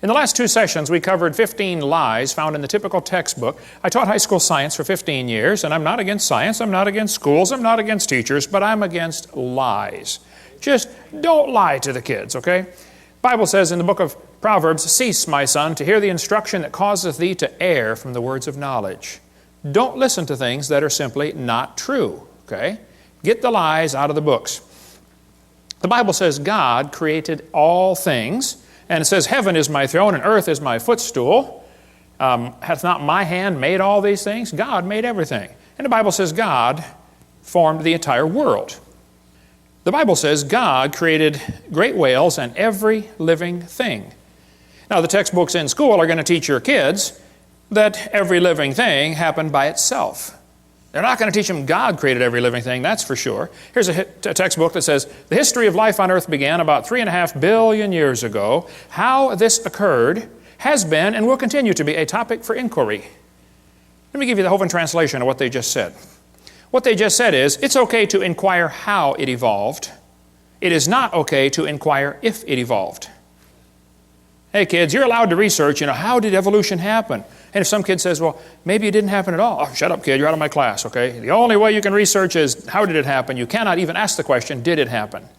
In the last two sessions, we covered 15 lies found in the typical textbook. I taught high school science for 15 years, and I'm not against science, I'm not against schools, I'm not against teachers, but I'm against lies. Just don't lie to the kids, okay? The Bible says in the book of Proverbs, "Cease, my son, to hear the instruction that causeth thee to err from the words of knowledge." Don't listen to things that are simply not true, okay? Get the lies out of the books. The Bible says God created all things, and it says, "Heaven is my throne and earth is my footstool. Hath not my hand made all these things?" God made everything. And the Bible says God formed the entire world. The Bible says God created great whales and every living thing. Now, the textbooks in school are going to teach your kids that every living thing happened by itself. They're not going to teach them God created every living thing, that's for sure. Here's a textbook that says, "The history of life on earth began about 3.5 billion years ago. How this occurred has been and will continue to be a topic for inquiry." Let me give you the Hovind translation of what they just said. What they just said is, it's okay to inquire how it evolved. It is not okay to inquire if it evolved. Hey kids, you're allowed to research, how did evolution happen? And if some kid says, well, maybe it didn't happen at all. Oh, shut up, kid, you're out of my class, okay? The only way you can research is, how did it happen? You cannot even ask the question, did it happen?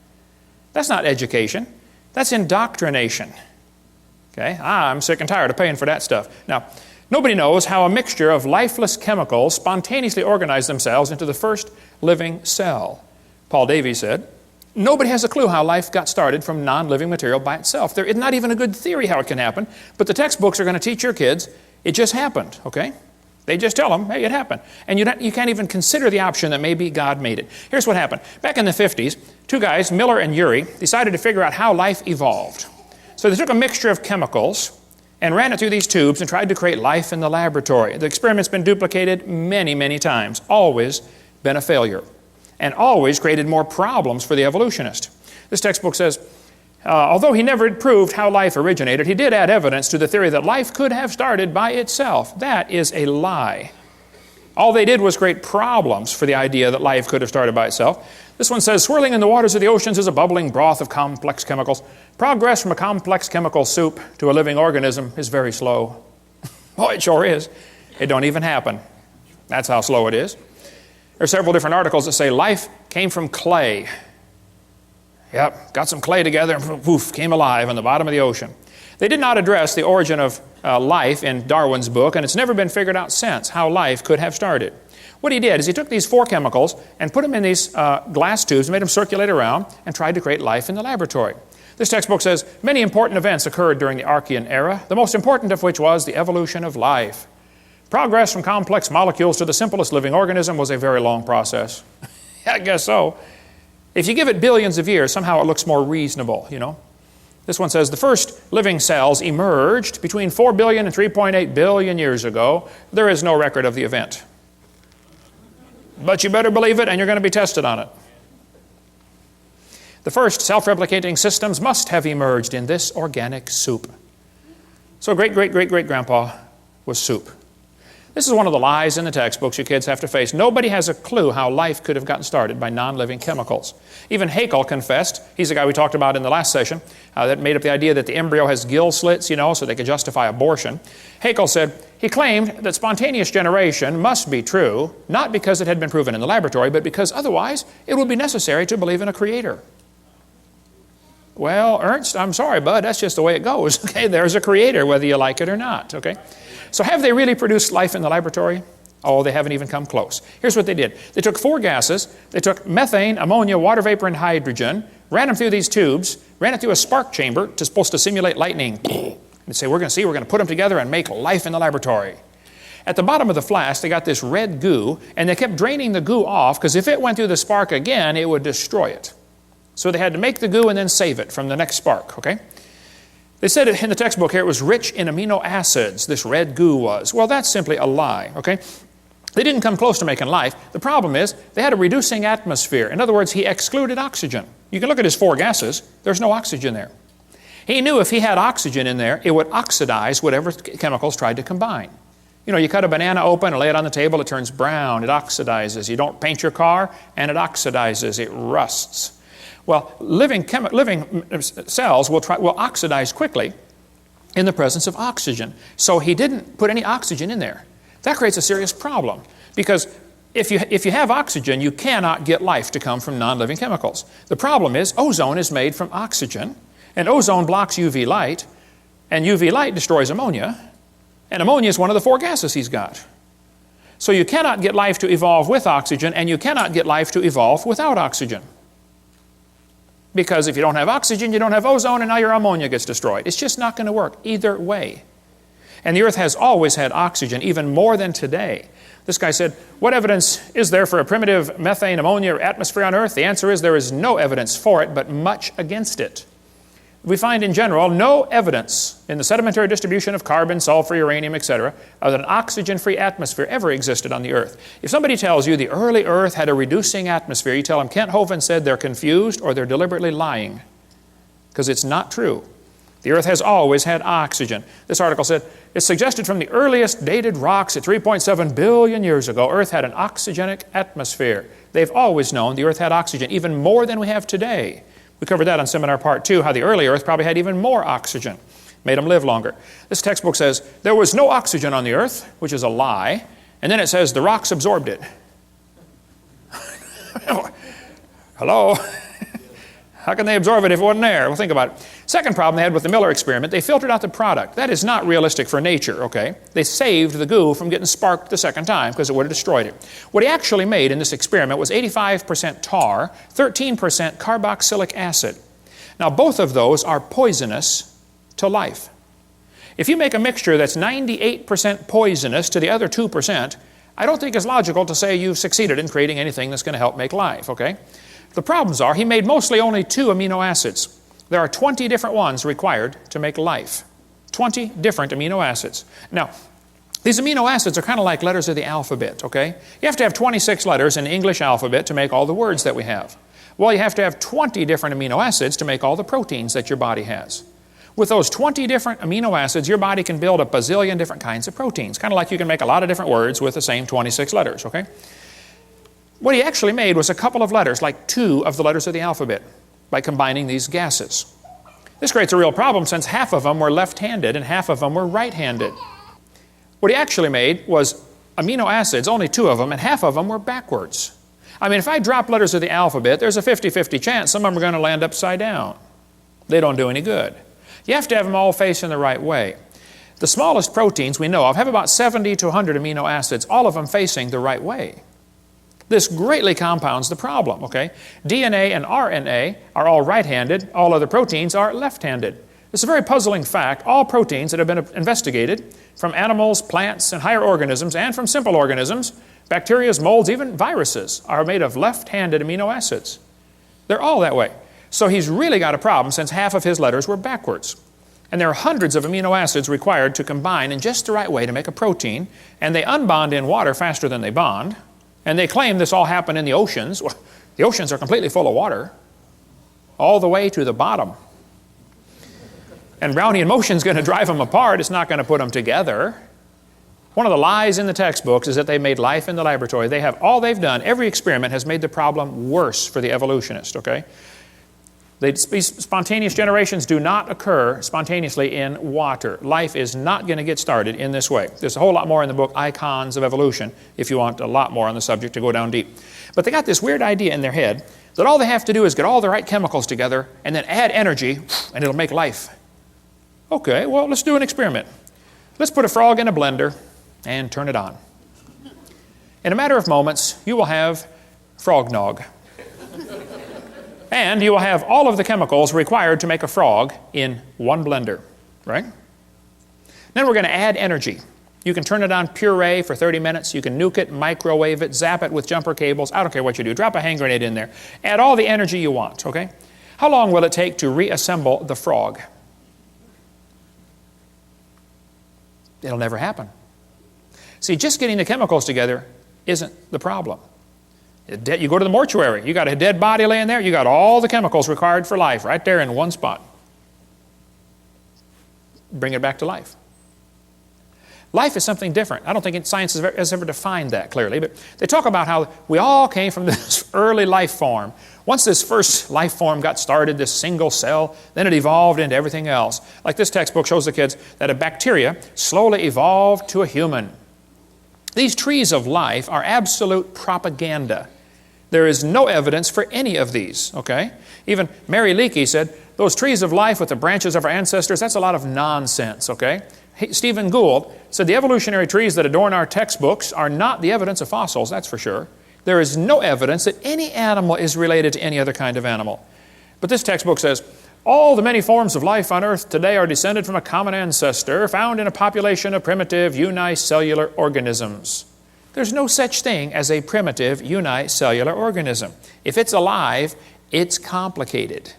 That's not education. That's indoctrination. Okay? I'm sick and tired of paying for that stuff. Now, nobody knows how a mixture of lifeless chemicals spontaneously organize themselves into the first living cell. Paul Davies said, "Nobody has a clue how life got started from non-living material by itself. There is not even a good theory how it can happen, but the textbooks are going to teach your kids it just happened, okay? They just tell them, hey, it happened. And you can't even consider the option that maybe God made it. Here's what happened. Back in the 50s, two guys, Miller and Urey, decided to figure out how life evolved. So they took a mixture of chemicals and ran it through these tubes and tried to create life in the laboratory. The experiment's been duplicated many, many times, always been a failure, and always created more problems for the evolutionist. This textbook says, although he never proved how life originated, he did add evidence to the theory that life could have started by itself. That is a lie. All they did was create problems for the idea that life could have started by itself. This one says, swirling in the waters of the oceans is a bubbling broth of complex chemicals. Progress from a complex chemical soup to a living organism is very slow. Boy, it sure is. It don't even happen. That's how slow it is. There are several different articles that say life came from clay. Yep, got some clay together and poof, came alive on the bottom of the ocean. They did not address the origin of life in Darwin's book, and it's never been figured out since how life could have started. What he did is he took these 4 chemicals and put them in these glass tubes, made them circulate around, and tried to create life in the laboratory. This textbook says, many important events occurred during the Archean era, the most important of which was the evolution of life. Progress from complex molecules to the simplest living organism was a very long process. I guess so. If you give it billions of years, somehow it looks more reasonable, This one says, the first living cells emerged between 4 billion and 3.8 billion years ago. There is no record of the event. But you better believe it, and you're going to be tested on it. The first self-replicating systems must have emerged in this organic soup. So great-great-great-great-grandpa was soup. This is one of the lies in the textbooks you kids have to face. Nobody has a clue how life could have gotten started by non-living chemicals. Even Haeckel confessed, he's the guy we talked about in the last session, that made up the idea that the embryo has gill slits, so they could justify abortion. Haeckel said, he claimed that spontaneous generation must be true, not because it had been proven in the laboratory, but because otherwise it would be necessary to believe in a creator. Well, Ernst, I'm sorry, bud, that's just the way it goes. Okay, there's a creator, whether you like it or not, okay? So have they really produced life in the laboratory? Oh, they haven't even come close. Here's what they did. They took 4 gases. They took methane, ammonia, water vapor, and hydrogen, ran them through these tubes, ran it through a spark chamber supposed to simulate lightning. And say, we're going to put them together and make life in the laboratory. At the bottom of the flask, they got this red goo, and they kept draining the goo off, because if it went through the spark again, it would destroy it. So they had to make the goo and then save it from the next spark, okay? They said in the textbook here it was rich in amino acids, this red goo was. Well, that's simply a lie, okay? They didn't come close to making life. The problem is they had a reducing atmosphere. In other words, he excluded oxygen. You can look at his 4 gases. There's no oxygen there. He knew if he had oxygen in there, it would oxidize whatever chemicals tried to combine. You cut a banana open and lay it on the table, it turns brown, it oxidizes. You don't paint your car, and it oxidizes, it rusts. Well, living cells will oxidize quickly in the presence of oxygen. So he didn't put any oxygen in there. That creates a serious problem, because if you have oxygen, you cannot get life to come from non-living chemicals. The problem is ozone is made from oxygen, and ozone blocks UV light, and UV light destroys ammonia, and ammonia is one of the 4 gases he's got. So you cannot get life to evolve with oxygen, and you cannot get life to evolve without oxygen. Because if you don't have oxygen, you don't have ozone, and now your ammonia gets destroyed. It's just not going to work either way. And the earth has always had oxygen, even more than today. This guy said, what evidence is there for a primitive methane ammonia atmosphere on earth? The answer is there is no evidence for it, but much against it. We find in general no evidence in the sedimentary distribution of carbon, sulfur, uranium, etc., that an oxygen-free atmosphere ever existed on the earth. If somebody tells you the early earth had a reducing atmosphere, you tell them Kent Hovind said they're confused or they're deliberately lying, because it's not true. The earth has always had oxygen. This article said, it's suggested from the earliest dated rocks at 3.7 billion years ago, earth had an oxygenic atmosphere. They've always known the earth had oxygen, even more than we have today. We covered that on seminar part 2, how the early earth probably had even more oxygen, made them live longer. This textbook says, there was no oxygen on the earth, which is a lie, and then it says the rocks absorbed it. Hello? How can they absorb it if it wasn't there? Well, think about it. Second problem they had with the Miller experiment, they filtered out the product. That is not realistic for nature, okay? They saved the goo from getting sparked the second time because it would have destroyed it. What he actually made in this experiment was 85% tar, 13% carboxylic acid. Now, both of those are poisonous to life. If you make a mixture that's 98% poisonous to the other 2%, I don't think it's logical to say you've succeeded in creating anything that's going to help make life, okay? The problems are he made mostly only 2 amino acids. There are 20 different ones required to make life. 20 different amino acids. Now, these amino acids are kind of like letters of the alphabet, okay? You have to have 26 letters in the English alphabet to make all the words that we have. Well, you have to have 20 different amino acids to make all the proteins that your body has. With those 20 different amino acids, your body can build a bazillion different kinds of proteins, kind of like you can make a lot of different words with the same 26 letters, okay? What he actually made was a couple of letters, like 2 of the letters of the alphabet, by combining these gases. This creates a real problem since half of them were left-handed and half of them were right-handed. What he actually made was amino acids, only 2 of them, and half of them were backwards. I mean, if I drop letters of the alphabet, there's a 50-50 chance some of them are going to land upside down. They don't do any good. You have to have them all facing the right way. The smallest proteins we know of have about 70 to 100 amino acids, all of them facing the right way. This greatly compounds the problem, okay? DNA and RNA are all right-handed. All other proteins are left-handed. It's a very puzzling fact. All proteins that have been investigated from animals, plants, and higher organisms, and from simple organisms, bacteria, molds, even viruses, are made of left-handed amino acids. They're all that way. So he's really got a problem since half of his letters were backwards. And there are hundreds of amino acids required to combine in just the right way to make a protein, and they unbond in water faster than they bond. And they claim this all happened in the oceans. Well, the oceans are completely full of water, all the way to the bottom. And Brownian motion is going to drive them apart. It's not going to put them together. One of the lies in the textbooks is that they made life in the laboratory. They have all they've done. Every experiment has made the problem worse for the evolutionist, okay? Spontaneous generations do not occur spontaneously in water. Life is not going to get started in this way. There's a whole lot more in the book, Icons of Evolution, if you want a lot more on the subject to go down deep. But they got this weird idea in their head that all they have to do is get all the right chemicals together and then add energy, and it'll make life. Okay, well, let's do an experiment. Let's put a frog in a blender and turn it on. In a matter of moments, you will have frog nog. And you will have all of the chemicals required to make a frog in one blender, right? Then we're going to add energy. You can turn it on puree for 30 minutes. You can nuke it, microwave it, zap it with jumper cables. I don't care what you do. Drop a hand grenade in there. Add all the energy you want, okay? How long will it take to reassemble the frog? It'll never happen. See, just getting the chemicals together isn't the problem. You go to the mortuary, you got a dead body laying there, you got all the chemicals required for life right there in one spot. Bring it back to life. Life is something different. I don't think science has ever defined that clearly, but they talk about how we all came from this early life form. Once this first life form got started, this single cell, then it evolved into everything else. Like this textbook shows the kids that a bacteria slowly evolved to a human. These trees of life are absolute propaganda. There is no evidence for any of these, okay? Even Mary Leakey said, those trees of life with the branches of our ancestors, that's a lot of nonsense, okay? Stephen Gould said the evolutionary trees that adorn our textbooks are not the evidence of fossils, that's for sure. There is no evidence that any animal is related to any other kind of animal. But this textbook says, all the many forms of life on earth today are descended from a common ancestor found in a population of primitive unicellular organisms. There's no such thing as a primitive unicellular organism. If it's alive, it's complicated.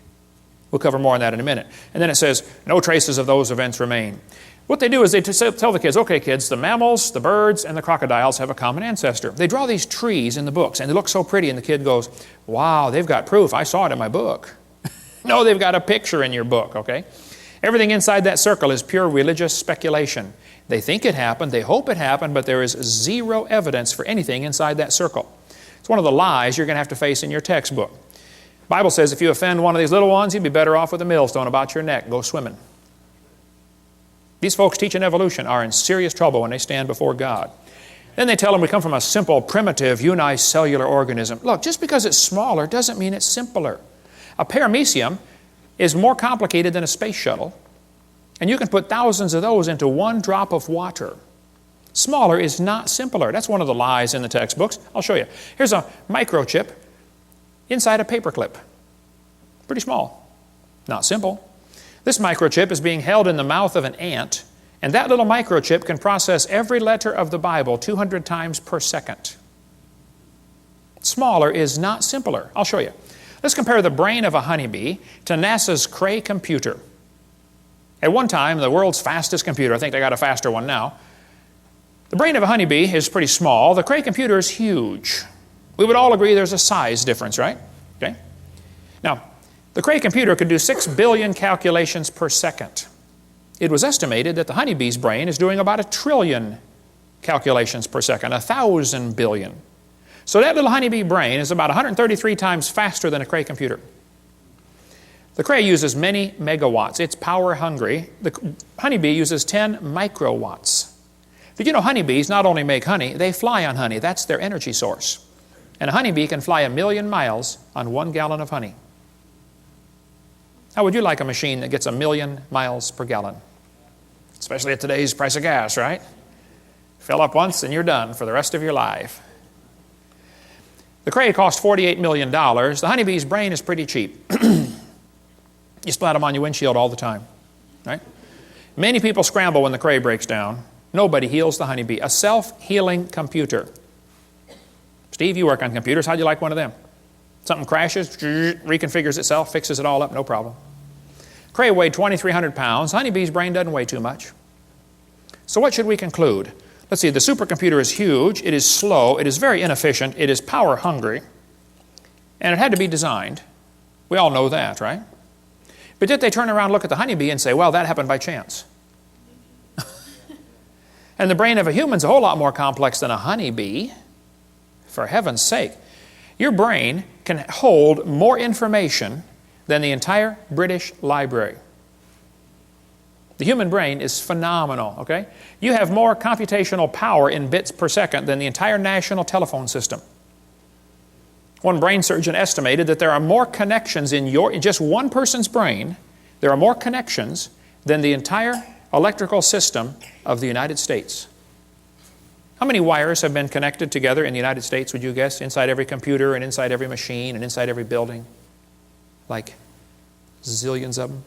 We'll cover more on that in a minute. And then it says, no traces of those events remain. What they do is they tell the kids, okay kids, the mammals, the birds, and the crocodiles have a common ancestor. They draw these trees in the books, and they look so pretty, and the kid goes, wow, they've got proof. I saw it in my book. No, they've got a picture in your book, okay? Everything inside that circle is pure religious speculation. They think it happened, they hope it happened, but there is zero evidence for anything inside that circle. It's one of the lies you're going to have to face in your textbook. The Bible says if you offend one of these little ones, you'd be better off with a millstone about your neck. Go swimming. These folks teaching evolution are in serious trouble when they stand before God. Then they tell them we come from a simple, primitive, unicellular organism. Look, just because it's smaller doesn't mean it's simpler. A paramecium is more complicated than a space shuttle, and you can put thousands of those into one drop of water. Smaller is not simpler. That's one of the lies in the textbooks. I'll show you. Here's a microchip inside a paperclip. Pretty small. Not simple. This microchip is being held in the mouth of an ant, and that little microchip can process every letter of the Bible 200 times per second. Smaller is not simpler. I'll show you. Let's compare the brain of a honeybee to NASA's Cray computer. At one time, the world's fastest computer, I think they got a faster one now. The brain of a honeybee is pretty small. The Cray computer is huge. We would all agree there's a size difference, right? Okay. Now, the Cray computer could do 6 billion calculations per second. It was estimated that the honeybee's brain is doing about 1 trillion calculations per second, 1,000 billion. So that little honeybee brain is about 133 times faster than a Cray computer. The Cray uses many megawatts. It's power hungry. The honeybee uses 10 microwatts. Did you know honeybees not only make honey, they fly on honey. That's their energy source. And a honeybee can fly 1,000,000 miles on 1 gallon of honey. How would you like a machine that gets 1,000,000 miles per gallon? Especially at today's price of gas, right? Fill up once and you're done for the rest of your life. The Cray cost $48 million. The honeybee's brain is pretty cheap. You splat them on your windshield all the time, right? Many people scramble when the Cray breaks down. Nobody heals the honeybee. A self-healing computer. Steve, you work on computers. How'd you like one of them? Something crashes, reconfigures itself, fixes it all up, no problem. Cray weighed 2,300 pounds. Honeybee's brain doesn't weigh too much. So what should we conclude? Let's see, the supercomputer is huge, it is slow, it is very inefficient, it is power hungry, and it had to be designed. We all know that, right? But did they turn around and look at the honeybee and say, well, that happened by chance? And the brain of a human's a whole lot more complex than a honeybee. For heaven's sake. Your brain can hold more information than the entire British Library. The human brain is phenomenal, okay? You have more computational power in bits per second than the entire national telephone system. One brain surgeon estimated that there are more connections in just one person's brain, there are more connections than the entire electrical system of the United States. How many wires have been connected together in the United States, would you guess, inside every computer and inside every machine and inside every building? Like zillions of them.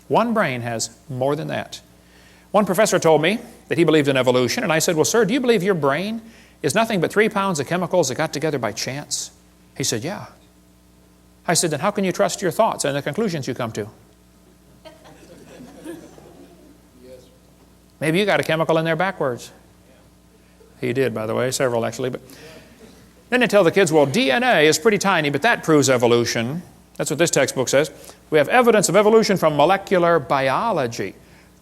One brain has more than that. One professor told me that he believed in evolution, and I said, well, sir, do you believe your brain is nothing but 3 pounds of chemicals that got together by chance? He said, yeah. I said, then how can you trust your thoughts and the conclusions you come to? Maybe you got a chemical in there backwards. He did, by the way, several actually. But then they tell the kids, well, DNA is pretty tiny, but that proves evolution. That's what this textbook says. We have evidence of evolution from molecular biology.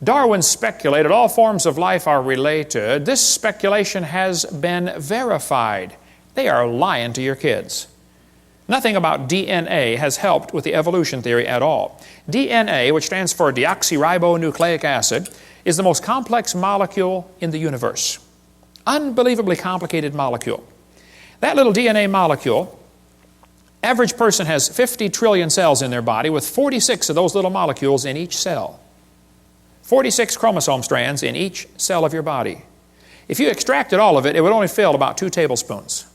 Darwin speculated all forms of life are related. This speculation has been verified. They are lying to your kids. Nothing about DNA has helped with the evolution theory at all. DNA, which stands for deoxyribonucleic acid, is the most complex molecule in the universe. Unbelievably complicated molecule. That little DNA molecule, average person has 50 trillion cells in their body with 46 of those little molecules in each cell. 46 chromosome strands in each cell of your body. If you extracted all of it, it would only fill about 2 tablespoons.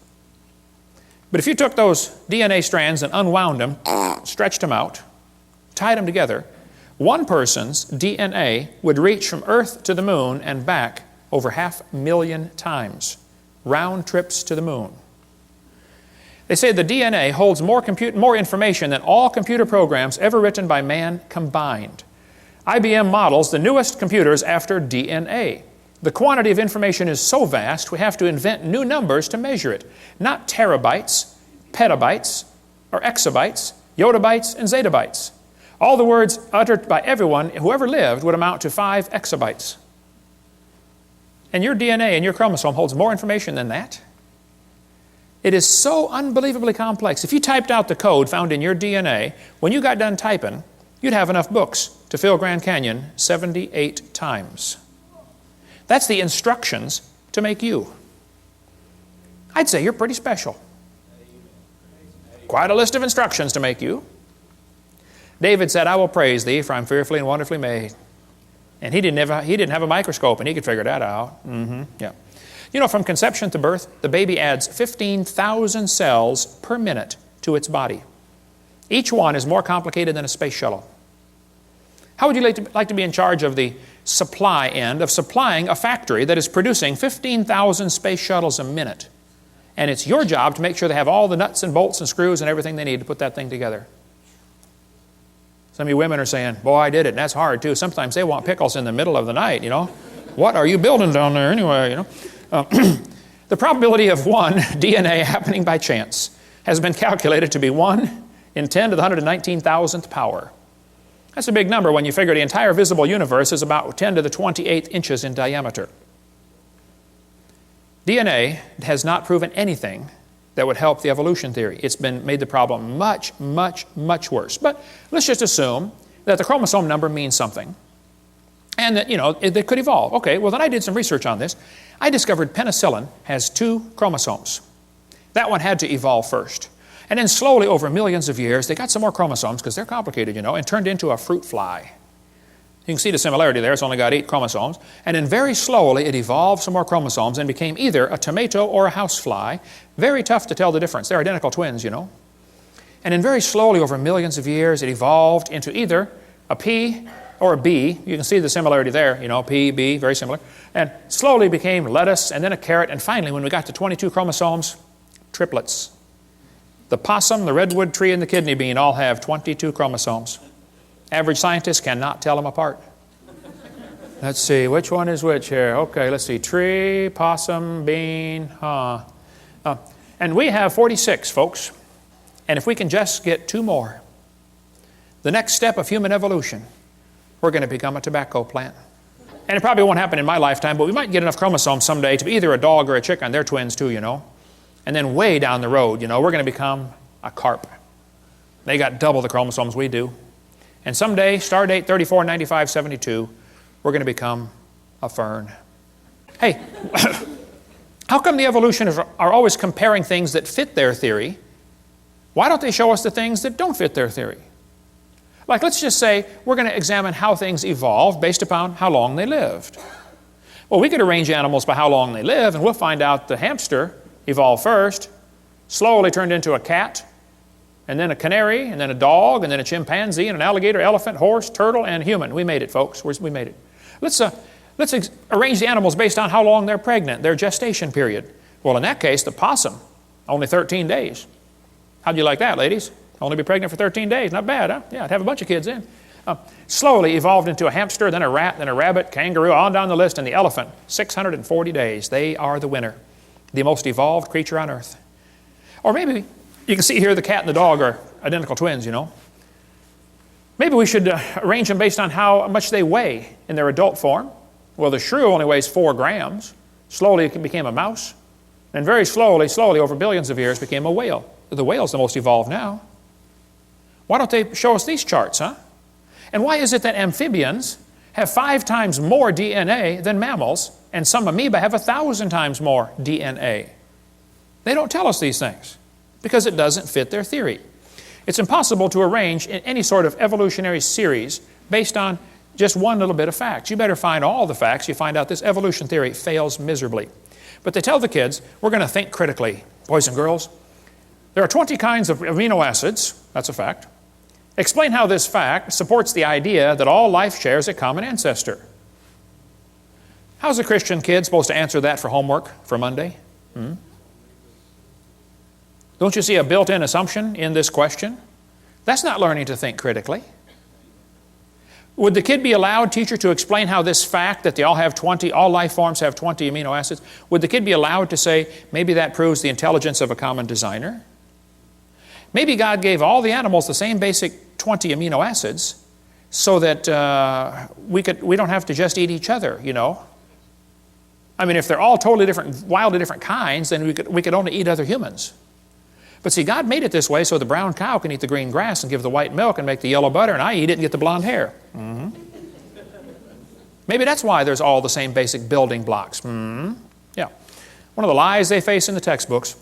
But if you took those DNA strands and unwound them, stretched them out, tied them together, one person's DNA would reach from Earth to the moon and back over 500,000 times. Round trips to the moon. They say the DNA holds more information than all computer programs ever written by man combined. IBM models the newest computers after DNA. The quantity of information is so vast, we have to invent new numbers to measure it. Not terabytes, petabytes, or exabytes, yottabytes, and zettabytes. All the words uttered by everyone who ever lived would amount to 5 exabytes. And your DNA and your chromosome holds more information than that. It is so unbelievably complex. If you typed out the code found in your DNA, when you got done typing, you'd have enough books to fill Grand Canyon 78 times. That's the instructions to make you. I'd say you're pretty special. Quite a list of instructions to make you. David said, I will praise thee, for I'm fearfully and wonderfully made. And he didn't have a microscope, and he could figure that out. Yeah. You know, from conception to birth, the baby adds 15,000 cells per minute to its body. Each one is more complicated than a space shuttle. How would you like to be in charge of the supply end of supplying a factory that is producing 15,000 space shuttles a minute? And it's your job to make sure they have all the nuts and bolts and screws and everything they need to put that thing together. Some of you women are saying, boy, I did it, and that's hard too. Sometimes they want pickles in the middle of the night, you know. What are you building down there anyway, you know? The probability of one DNA happening by chance has been calculated to be 1 in 10 to the 119,000th power. That's a big number when you figure the entire visible universe is about 10 to the 28th inches in diameter. DNA has not proven anything that would help the evolution theory. It's been made the problem much, much, much worse. But let's just assume that the chromosome number means something and that, you know, it could evolve. Okay, well then I did some research on this. I discovered penicillin has 2 chromosomes. That one had to evolve first. And then slowly over millions of years, they got some more chromosomes because they're complicated, you know, and turned into a fruit fly. You can see the similarity there. It's only got 8 chromosomes. And then very slowly it evolved some more chromosomes and became either a tomato or a housefly. Very tough to tell the difference. They're identical twins, you know. And then very slowly over millions of years, it evolved into either a pea or a bee. You can see the similarity there, you know, pea, bee, very similar. And slowly became lettuce and then a carrot. And finally, when we got to 22 chromosomes, triplets. The possum, the redwood tree, and the kidney bean all have 22 chromosomes. Average scientists cannot tell them apart. Let's see, which one is which here? Okay, let's see, tree, possum, bean, and we have 46, folks. And if we can just get 2 more, the next step of human evolution, we're going to become a tobacco plant. And it probably won't happen in my lifetime, but we might get enough chromosomes someday to be either a dog or a chicken. They're twins too, you know. And then way down the road, you know, we're going to become a carp. They got double the chromosomes we do. And someday, star date 349572, we're going to become a fern. Hey, how come the evolutionists are always comparing things that fit their theory? Why don't they show us the things that don't fit their theory? Like, let's just say we're going to examine how things evolved based upon how long they lived. Well, we could arrange animals by how long they live, and we'll find out the hamster evolved first, slowly turned into a cat, and then a canary, and then a dog, and then a chimpanzee, and an alligator, elephant, horse, turtle, and human. We made it, folks. We made it. Let's arrange the animals based on how long they're pregnant, their gestation period. Well, in that case, the possum, only 13 days. How'd you like that, ladies? Only be pregnant for 13 days. Not bad, huh? Yeah, I'd have a bunch of kids in. Slowly evolved into a hamster, then a rat, then a rabbit, kangaroo, on down the list, and the elephant. 640 days. They are the winner. The most evolved creature on earth. Or maybe, you can see here the cat and the dog are identical twins, you know. Maybe we should arrange them based on how much they weigh in their adult form. Well, the shrew only weighs 4 grams. Slowly it became a mouse. And very slowly, over billions of years, became a whale. the whale's the most evolved now. Why don't they show us these charts, huh? And why is it that amphibians have 5 times more DNA than mammals, and some amoeba have 1,000 times more DNA? They don't tell us these things because it doesn't fit their theory. It's impossible to arrange in any sort of evolutionary series based on just one little bit of facts. You better find all the facts. You find out this evolution theory fails miserably. But they tell the kids, we're going to think critically. Boys and girls, there are 20 kinds of amino acids. That's a fact. Explain how this fact supports the idea that all life shares a common ancestor. How's a Christian kid supposed to answer that for homework for Monday? Don't you see a built-in assumption in this question? That's not learning to think critically. Would the kid be allowed, teacher, to explain how this fact that they all life forms have 20 amino acids, would the kid be allowed to say, maybe that proves the intelligence of a common designer? Maybe God gave all the animals the same basic 20 amino acids so that we don't have to just eat each other, you know. I mean, if they're all totally different, wildly different kinds, then we could only eat other humans. But see, God made it this way so the brown cow can eat the green grass and give the white milk and make the yellow butter, and I eat it and get the blonde hair. Maybe that's why there's all the same basic building blocks. Yeah. One of the lies they face in the textbooks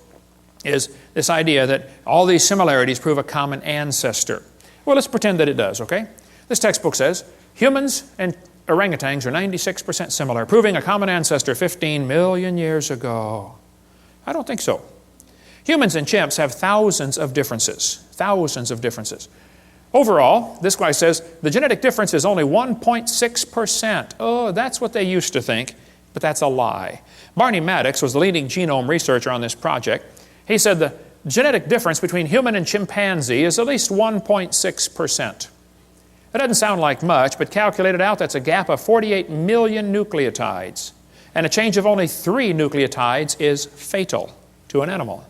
is this idea that all these similarities prove a common ancestor. Well, let's pretend that it does, okay? This textbook says humans and orangutans are 96% similar, proving a common ancestor 15 million years ago. I don't think so. Humans and chimps have thousands of differences. Thousands of differences. Overall, this guy says the genetic difference is only 1.6%. Oh, that's what they used to think, but that's a lie. Barney Maddox was the leading genome researcher on this project. He said the genetic difference between human and chimpanzee is at least 1.6%. That doesn't sound like much, but calculated out, that's a gap of 48 million nucleotides. And a change of only 3 nucleotides is fatal to an animal.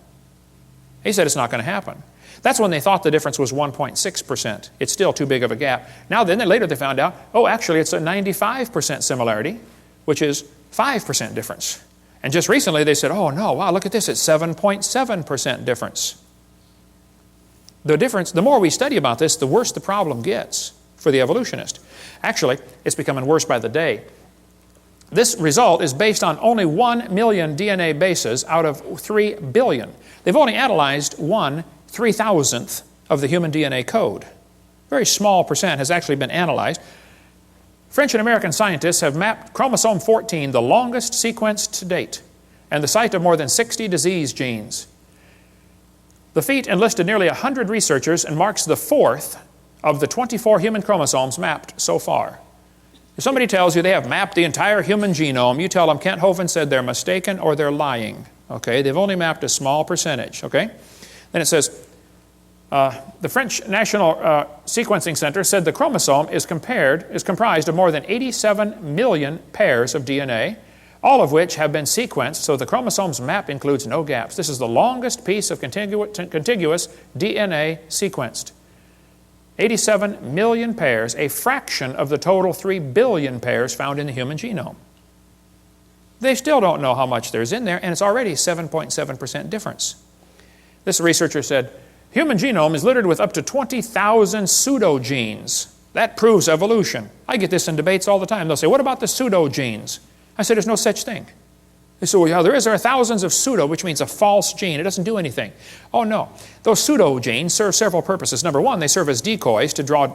He said it's not going to happen. That's when they thought the difference was 1.6%. It's still too big of a gap. Now then, later they found out, oh, actually it's a 95% similarity, which is 5% difference. And just recently they said, oh no, wow, look at this, it's 7.7% difference. The difference, the more we study about this, the worse the problem gets for the evolutionist. Actually, it's becoming worse by the day. This result is based on only 1 million DNA bases out of 3 billion. They've only analyzed 1/3000th of the human DNA code. Very small percent has actually been analyzed. French and American scientists have mapped chromosome 14, the longest sequence to date, and the site of more than 60 disease genes. The feat enlisted nearly 100 researchers and marks the 4th of the 24 human chromosomes mapped so far. If somebody tells you they have mapped the entire human genome, you tell them Kent Hovind said they're mistaken or they're lying. Okay, they've only mapped a small percentage. Okay, then it says the French National Sequencing Center said the chromosome is comprised of more than 87 million pairs of DNA, all of which have been sequenced, so the chromosome's map includes no gaps. This is the longest piece of contiguous DNA sequenced. 87 million pairs, a fraction of the total 3 billion pairs found in the human genome. They still don't know how much there's in there, and it's already 7.7% difference. This researcher said, human genome is littered with up to 20,000 pseudogenes. That proves evolution. I get this in debates all the time. They'll say, what about the pseudogenes? I said, there's no such thing. They say, well, yeah, there are thousands of pseudo, which means a false gene. It doesn't do anything. Oh, no. Those pseudogenes serve several purposes. Number one, they serve as decoys to draw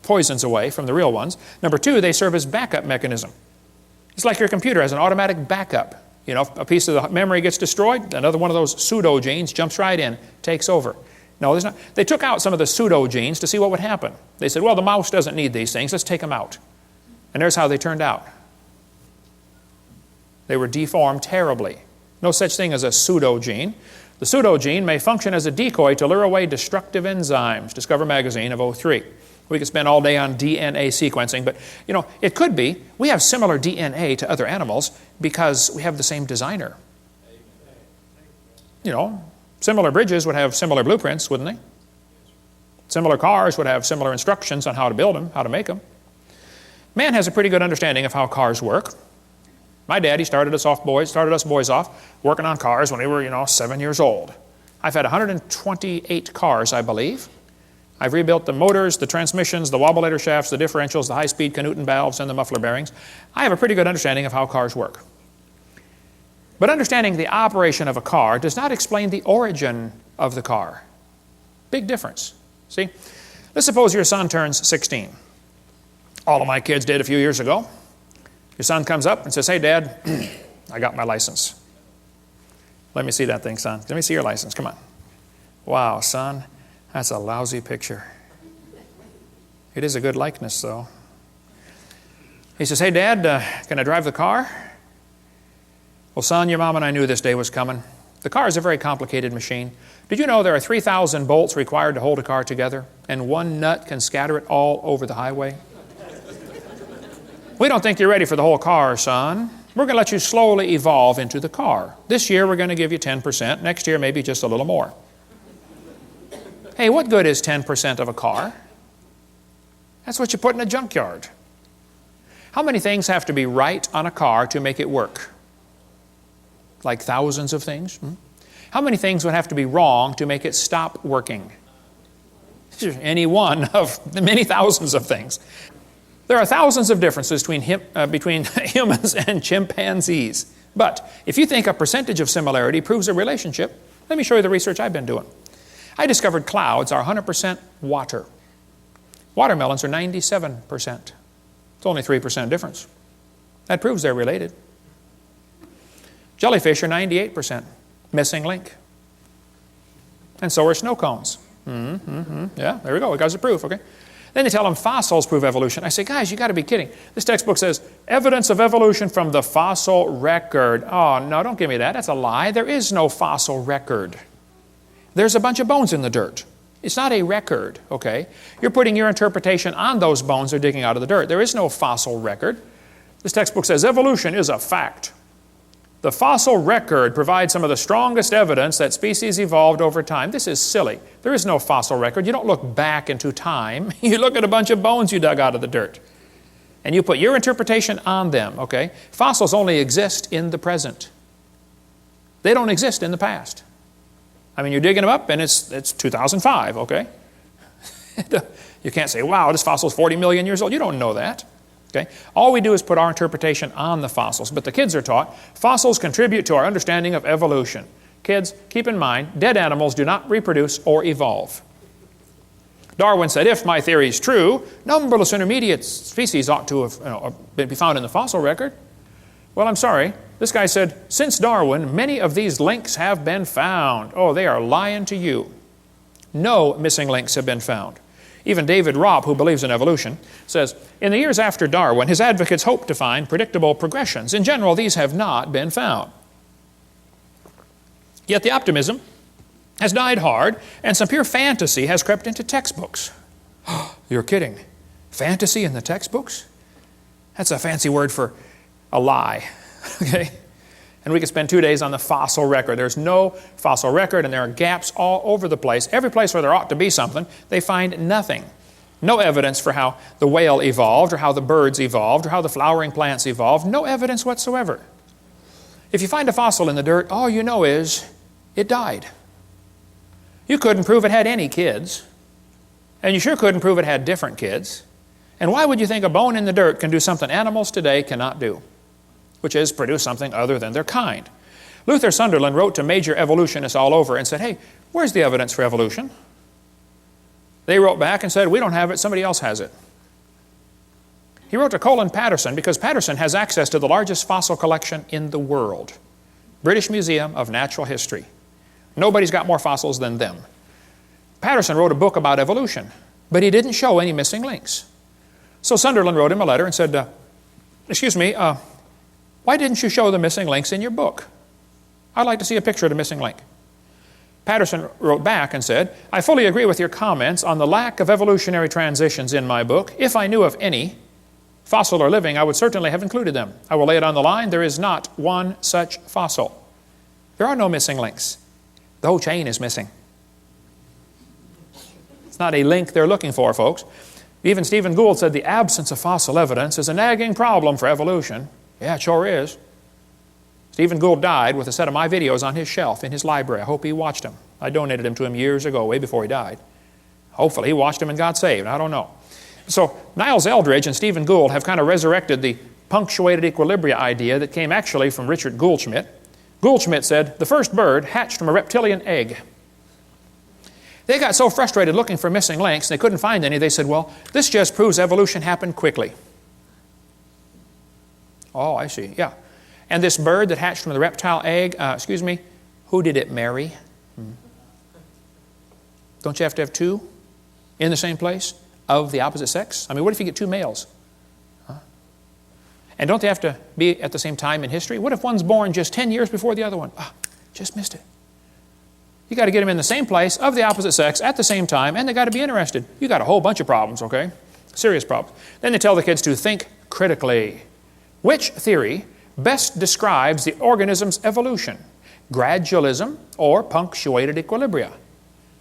poisons away from the real ones. Number two, they serve as backup mechanism. It's like your computer has an automatic backup. You know, if a piece of the memory gets destroyed, another one of those pseudogenes jumps right in, takes over. No, there's not. They took out some of the pseudogenes to see what would happen. They said, well, the mouse doesn't need these things. Let's take them out. And there's how they turned out. They were deformed terribly. No such thing as a pseudogene. The pseudogene may function as a decoy to lure away destructive enzymes. Discover Magazine of '03. We could spend all day on DNA sequencing, but you know, it could be. We have similar DNA to other animals because we have the same designer. You know, similar bridges would have similar blueprints, wouldn't they? Similar cars would have similar instructions on how to build them, how to make them. Man has a pretty good understanding of how cars work. My daddy started us boys off working on cars when we were, 7 years old. I've had 128 cars, I believe. I've rebuilt the motors, the transmissions, the wobulator shafts, the differentials, the high-speed Canootin valves, and the muffler bearings. I have a pretty good understanding of how cars work. But understanding the operation of a car does not explain the origin of the car. Big difference. See? Let's suppose your son turns 16. All of my kids did a few years ago. Your son comes up and says, "Hey, Dad, I got my license." "Let me see that thing, son. Let me see your license. Come on." "Wow, son, that's a lousy picture." It is a good likeness, though. He says, "Hey, Dad, can I drive the car?" "Well, son, your mom and I knew this day was coming. The car is a very complicated machine. Did you know there are 3,000 bolts required to hold a car together, and one nut can scatter it all over the highway? We don't think you're ready for the whole car, son. We're going to let you slowly evolve into the car. This year we're going to give you 10%. Next year maybe just a little more." Hey, what good is 10% of a car? That's what you put in a junkyard. How many things have to be right on a car to make it work? Like thousands of things? How many things would have to be wrong to make it stop working? Any one of the many thousands of things. There are thousands of differences between humans and chimpanzees. But if you think a percentage of similarity proves a relationship, let me show you the research I've been doing. I discovered clouds are 100% water. Watermelons are 97%. It's only 3% difference. That proves they're related. Jellyfish are 98%. Missing link. And so are snow cones. Yeah, there we go. We got the proof, okay? Then they tell them fossils prove evolution. I say, guys, you got to be kidding. This textbook says, evidence of evolution from the fossil record. Oh, no, don't give me that. That's a lie. There is no fossil record. There's a bunch of bones in the dirt. It's not a record, okay? You're putting your interpretation on those bones they're digging out of the dirt. There is no fossil record. This textbook says evolution is a fact. The fossil record provides some of the strongest evidence that species evolved over time. This is silly. There is no fossil record. You don't look back into time. You look at a bunch of bones you dug out of the dirt. And you put your interpretation on them, okay? Fossils only exist in the present. They don't exist in the past. I mean, you're digging them up and it's 2005, okay? You can't say, wow, this fossil is 40 million years old. You don't know that. Okay? All we do is put our interpretation on the fossils. But the kids are taught, fossils contribute to our understanding of evolution. Kids, keep in mind, dead animals do not reproduce or evolve. Darwin said, if my theory is true, numberless intermediate species ought to have be found in the fossil record. Well, I'm sorry. This guy said, since Darwin, many of these links have been found. Oh, they are lying to you. No missing links have been found. Even David Ropp, who believes in evolution, says, in the years after Darwin, his advocates hoped to find predictable progressions. In general, these have not been found. Yet the optimism has died hard, and some pure fantasy has crept into textbooks. You're kidding. Fantasy in the textbooks? That's a fancy word for a lie. Okay? And we could spend 2 days on the fossil record. There's no fossil record, and there are gaps all over the place. Every place where there ought to be something, they find nothing. No evidence for how the whale evolved, or how the birds evolved, or how the flowering plants evolved. No evidence whatsoever. If you find a fossil in the dirt, all you know is it died. You couldn't prove it had any kids. And you sure couldn't prove it had different kids. And why would you think a bone in the dirt can do something animals today cannot do? Which is produce something other than their kind. Luther Sunderland wrote to major evolutionists all over and said, hey, where's the evidence for evolution? They wrote back and said, we don't have it, somebody else has it. He wrote to Colin Patterson because Patterson has access to the largest fossil collection in the world. British Museum of Natural History. Nobody's got more fossils than them. Patterson wrote a book about evolution, but he didn't show any missing links. So Sunderland wrote him a letter and said, excuse me, why didn't you show the missing links in your book? I'd like to see a picture of the missing link. Patterson wrote back and said, I fully agree with your comments on the lack of evolutionary transitions in my book. If I knew of any, fossil or living, I would certainly have included them. I will lay it on the line. There is not one such fossil. There are no missing links. The whole chain is missing. It's not a link they're looking for, folks. Even Stephen Gould said the absence of fossil evidence is a nagging problem for evolution. Yeah, it sure is. Stephen Gould died with a set of my videos on his shelf in his library. I hope he watched them. I donated him to him years ago, way before he died. Hopefully he watched him and got saved. I don't know. So Niles Eldridge and Stephen Gould have kind of resurrected the punctuated equilibria idea that came actually from Richard Goldschmidt. Goldschmidt said, the first bird hatched from a reptilian egg. They got so frustrated looking for missing links and they couldn't find any, they said, well, this just proves evolution happened quickly. Oh, I see, yeah. And this bird that hatched from the reptile egg, who did it marry? Don't you have to have two in the same place of the opposite sex? I mean, what if you get two males? And don't they have to be at the same time in history? What if one's born just 10 years before the other one? Just missed it. You got to get them in the same place of the opposite sex at the same time, and they got to be interested. You got a whole bunch of problems, okay? Serious problems. Then they tell the kids to think critically. Which theory best describes the organism's evolution? Gradualism or punctuated equilibria?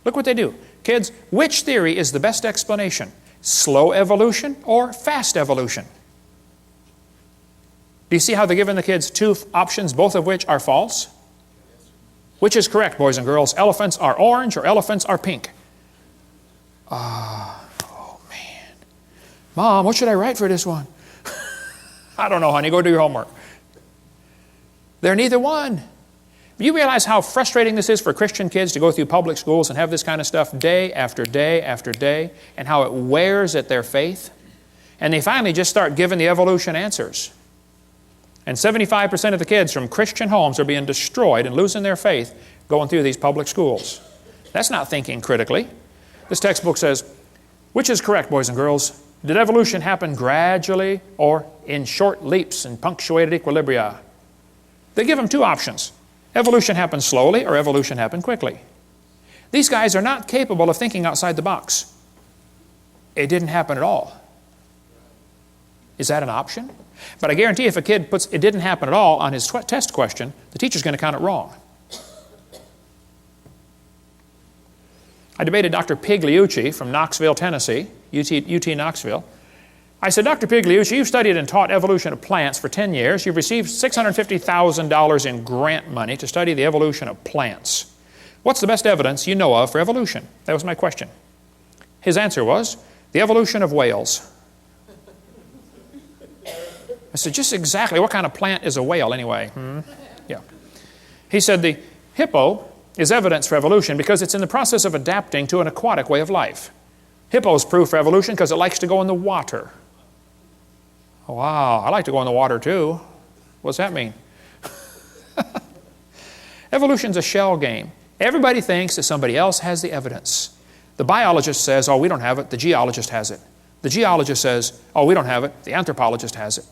Look what they do. Kids, which theory is the best explanation? Slow evolution or fast evolution? Do you see how they're giving the kids two options, both of which are false? Which is correct, boys and girls? Elephants are orange or elephants are pink? Oh man. Mom, what should I write for this one? I don't know, honey. Go do your homework. They're neither one. You realize how frustrating this is for Christian kids to go through public schools and have this kind of stuff day after day after day, and how it wears at their faith? And they finally just start giving the evolution answers. And 75% of the kids from Christian homes are being destroyed and losing their faith going through these public schools. That's not thinking critically. This textbook says, which is correct, boys and girls? Did evolution happen gradually or in short leaps and punctuated equilibria? They give them two options. Evolution happened slowly or evolution happened quickly. These guys are not capable of thinking outside the box. It didn't happen at all. Is that an option? But I guarantee if a kid puts it didn't happen at all on his test question, the teacher's going to count it wrong. I debated Dr. Pigliucci from Knoxville, Tennessee, UT Knoxville. I said, Dr. Pigliucci, you've studied and taught evolution of plants for 10 years. You've received $650,000 in grant money to study the evolution of plants. What's the best evidence you know of for evolution? That was my question. His answer was, the evolution of whales. I said, just exactly what kind of plant is a whale anyway? Yeah. He said the hippo is evidence for evolution because it's in the process of adapting to an aquatic way of life. Hippo is proof for evolution because it likes to go in the water. Oh, wow, I like to go in the water too. What's that mean? Evolution's a shell game. Everybody thinks that somebody else has the evidence. The biologist says, oh, we don't have it. The geologist has it. The geologist says, oh, we don't have it. The anthropologist has it.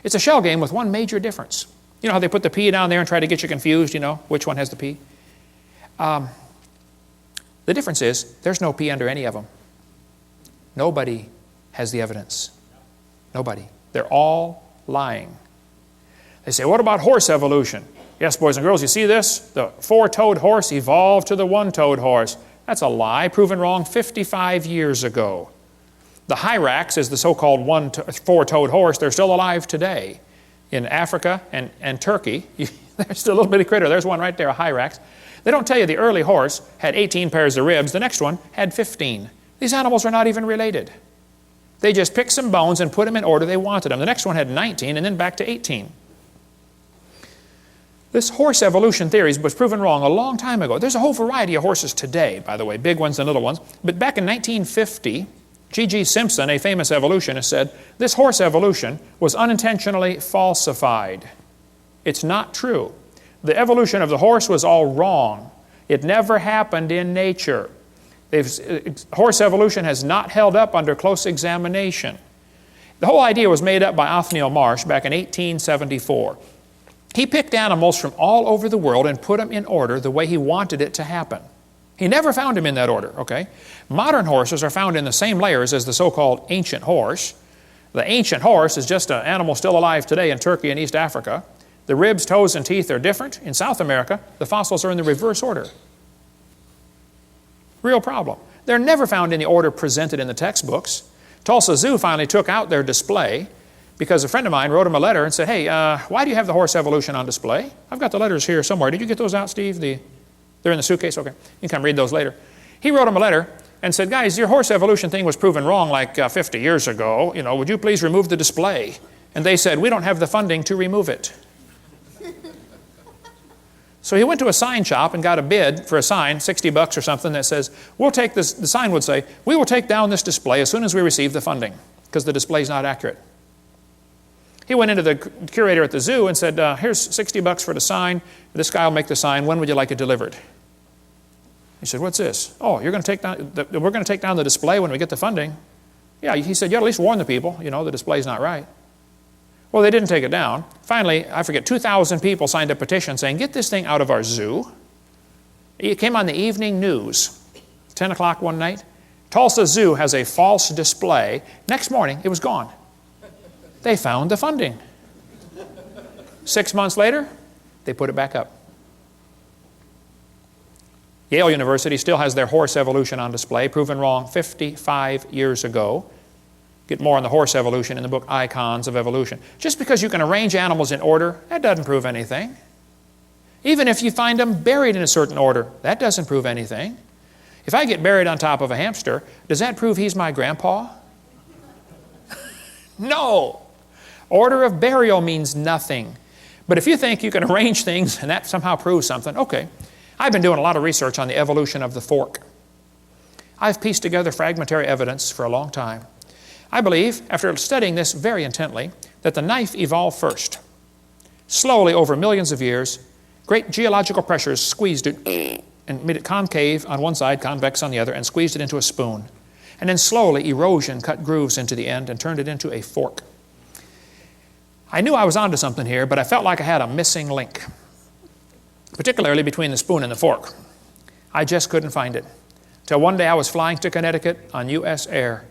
It's a shell game with one major difference. You know how they put the P down there and try to get you confused, you know, which one has the P? The difference is there's no P under any of them. Nobody has the evidence. Nobody. They're all lying. They say, what about horse evolution? Yes, boys and girls, you see this? The four-toed horse evolved to the one-toed horse. That's a lie, proven wrong 55 years ago. The hyrax is the so-called four-toed horse. They're still alive today in Africa and Turkey. There's still a little bitty critter. There's one right there, a hyrax. They don't tell you the early horse had 18 pairs of ribs. The next one had 15. These animals are not even related. They just picked some bones and put them in order they wanted them. The next one had 19 and then back to 18. This horse evolution theory was proven wrong a long time ago. There's a whole variety of horses today, by the way, big ones and little ones. But back in 1950, G.G. Simpson, a famous evolutionist, said, this horse evolution was unintentionally falsified. It's not true. The evolution of the horse was all wrong. It never happened in nature. Horse evolution has not held up under close examination. The whole idea was made up by Othniel Marsh back in 1874. He picked animals from all over the world and put them in order the way he wanted it to happen. He never found them in that order, okay? Modern horses are found in the same layers as the so-called ancient horse. The ancient horse is just an animal still alive today in Turkey and East Africa. The ribs, toes, and teeth are different. In South America, the fossils are in the reverse order. Real problem. They're never found in the order presented in the textbooks. Tulsa Zoo finally took out their display because a friend of mine wrote him a letter and said, hey, why do you have the horse evolution on display? I've got the letters here somewhere. Did you get those out, Steve? The They're in the suitcase? Okay. You can come read those later. He wrote them a letter and said, guys, your horse evolution thing was proven wrong like 50 years ago. You know, would you please remove the display? And they said, we don't have the funding to remove it. So he went to a sign shop and got a bid for a sign, $60 or something, that says, we'll take this, the sign would say, we will take down this display as soon as we receive the funding, because the display is not accurate. He went into the curator at the zoo and said, here's $60 for the sign. This guy will make the sign. When would you like it delivered? He said, what's this? Oh, you're going to take down, we're going to take down the display when we get the funding. Yeah, he said, you ought to at least warn the people, you know, the display's not right. Well, they didn't take it down. Finally, I forget, 2,000 people signed a petition saying, get this thing out of our zoo. It came on the evening news, 10 o'clock one night. Tulsa Zoo has a false display. Next morning, it was gone. They found the funding. 6 months later, they put it back up. Yale University still has their horse evolution on display, proven wrong 55 years ago. Get more on the horse evolution in the book Icons of Evolution. Just because you can arrange animals in order, that doesn't prove anything. Even if you find them buried in a certain order, that doesn't prove anything. If I get buried on top of a hamster, does that prove he's my grandpa? No. Order of burial means nothing. But if you think you can arrange things and that somehow proves something, okay. I've been doing a lot of research on the evolution of the fork. I've pieced together fragmentary evidence for a long time. I believe, after studying this very intently, that the knife evolved first. Slowly, over millions of years, great geological pressures squeezed it and made it concave on one side, convex on the other, and squeezed it into a spoon. And then slowly, erosion cut grooves into the end and turned it into a fork. I knew I was onto something here, but I felt like I had a missing link, particularly between the spoon and the fork. I just couldn't find it. Till one day I was flying to Connecticut on U.S. Air.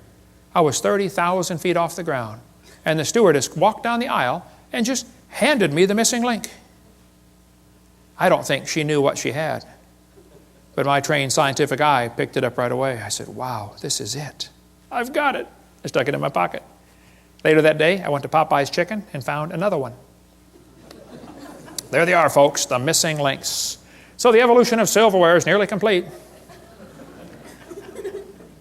I was 30,000 feet off the ground, and the stewardess walked down the aisle and just handed me the missing link. I don't think she knew what she had, but my trained scientific eye picked it up right away. I said, wow, this is it. I've got it. I stuck it in my pocket. Later that day, I went to Popeye's Chicken and found another one. There they are, folks, the missing links. So the evolution of silverware is nearly complete.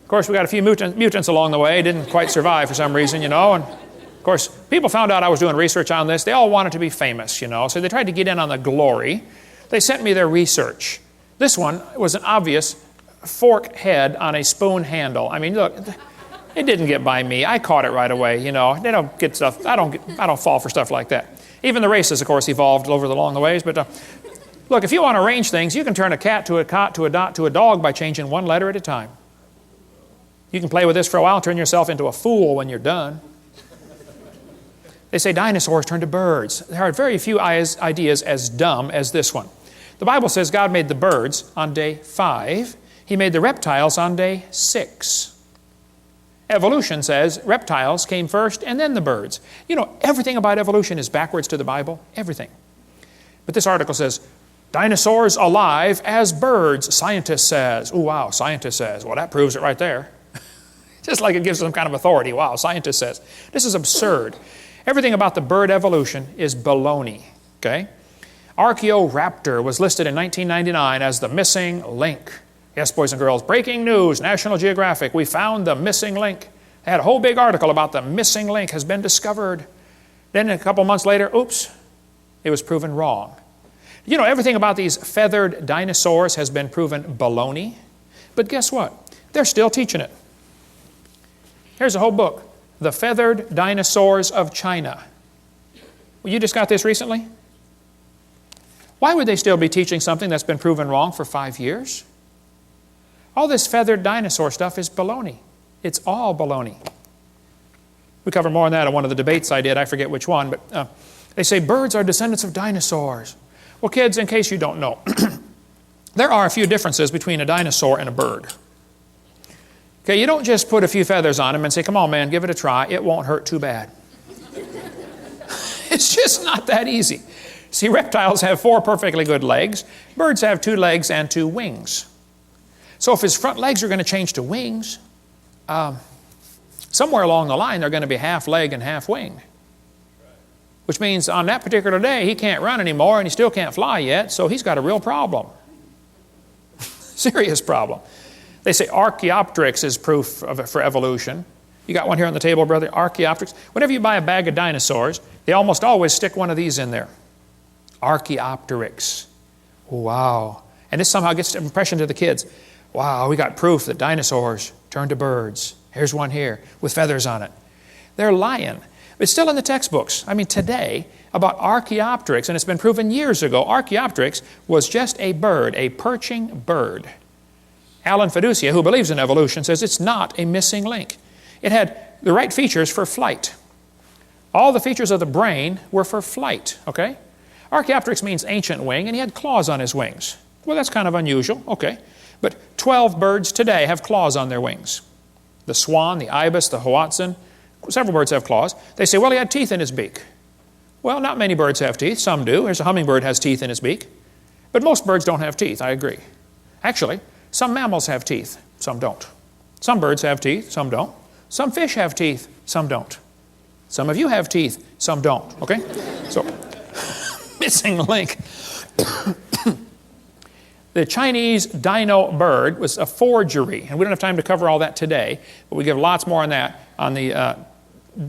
Of course, we got a few mutants along the way, didn't quite survive for some reason, you know. And of course, people found out I was doing research on this. They all wanted to be famous, you know, so they tried to get in on the glory. They sent me their research. This one was an obvious fork head on a spoon handle. I mean, look, it didn't get by me. I caught it right away, you know. They don't get stuff. I don't fall for stuff like that. Even the races, of course, evolved over the along the ways. But look, if you want to arrange things, you can turn a cat to a cot to a dot to a dog by changing one letter at a time. You can play with this for a while and turn yourself into a fool when you're done. They say dinosaurs turned to birds. There are very few ideas as dumb as this one. The Bible says God made the birds on day 5. He made the reptiles on day 6. Evolution says reptiles came first and then the birds. You know, everything about evolution is backwards to the Bible. Everything. But this article says, dinosaurs alive as birds, scientist says. Oh, wow, scientist says. Well, that proves it right there. Just like it gives some kind of authority. Wow, scientist says. This is absurd. Everything about the bird evolution is baloney, okay? Archaeoraptor was listed in 1999 as the missing link. Yes, boys and girls, breaking news, National Geographic, we found the missing link. They had a whole big article about the missing link has been discovered. Then a couple months later, oops, it was proven wrong. You know, everything about these feathered dinosaurs has been proven baloney. But guess what? They're still teaching it. Here's a whole book, The Feathered Dinosaurs of China. Well, you just got this recently? Why would they still be teaching something that's been proven wrong for 5 years? All this feathered dinosaur stuff is baloney. It's all baloney. We cover more on that in one of the debates I did. I forget which one, but they say birds are descendants of dinosaurs. Well, kids, in case you don't know, there are a few differences between a dinosaur and a bird. Okay, you don't just put a few feathers on them and say, come on, man, give it a try. It won't hurt too bad. It's just not that easy. See, reptiles have 4 perfectly good legs. Birds have 2 legs and 2 wings. So if his front legs are going to change to wings, somewhere along the line they're going to be half leg and half wing. Which means on that particular day he can't run anymore and he still can't fly yet, so he's got a real problem. Serious problem. They say Archaeopteryx is proof for evolution. You got one here on the table, brother, Archaeopteryx. Whenever you buy a bag of dinosaurs, they almost always stick one of these in there. Archaeopteryx. Wow. And this somehow gets an impression to the kids. Wow, we got proof that dinosaurs turned to birds. Here's one here with feathers on it. They're lying. It's still in the textbooks. I mean, today, about Archaeopteryx, and it's been proven years ago, Archaeopteryx was just a bird, a perching bird. Alan Fiducia, who believes in evolution, says it's not a missing link. It had the right features for flight. All the features of the brain were for flight, okay? Archaeopteryx means ancient wing, and he had claws on his wings. Well, that's kind of unusual, okay. But 12 birds today have claws on their wings. The swan, the ibis, the hoatzin, several birds have claws. They say, well, he had teeth in his beak. Well, not many birds have teeth. Some do. There's a hummingbird has teeth in his beak. But most birds don't have teeth, I agree. Actually, some mammals have teeth. Some don't. Some birds have teeth. Some don't. Some fish have teeth. Some don't. Some of you have teeth. Some don't. Okay? So, missing link. The Chinese dino bird was a forgery, and we don't have time to cover all that today, but we give lots more on that on the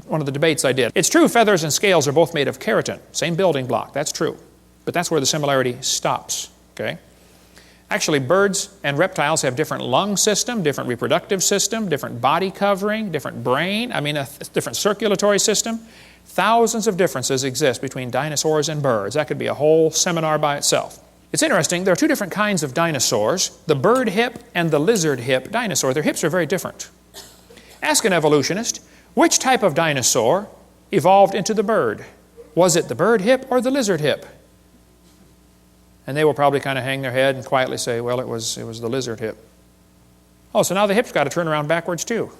one of the debates I did. It's true feathers and scales are both made of keratin, same building block, that's true. But that's where the similarity stops, okay? Actually, birds and reptiles have different lung system, different reproductive system, different body covering, different brain, a different circulatory system. Thousands of differences exist between dinosaurs and birds. That could be a whole seminar by itself. It's interesting, there are two different kinds of dinosaurs, the bird hip and the lizard hip dinosaur. Their hips are very different. Ask an evolutionist, which type of dinosaur evolved into the bird? Was it the bird hip or the lizard hip? And they will probably kind of hang their head and quietly say, well, it was the lizard hip. Oh, so now the hip's got to turn around backwards too.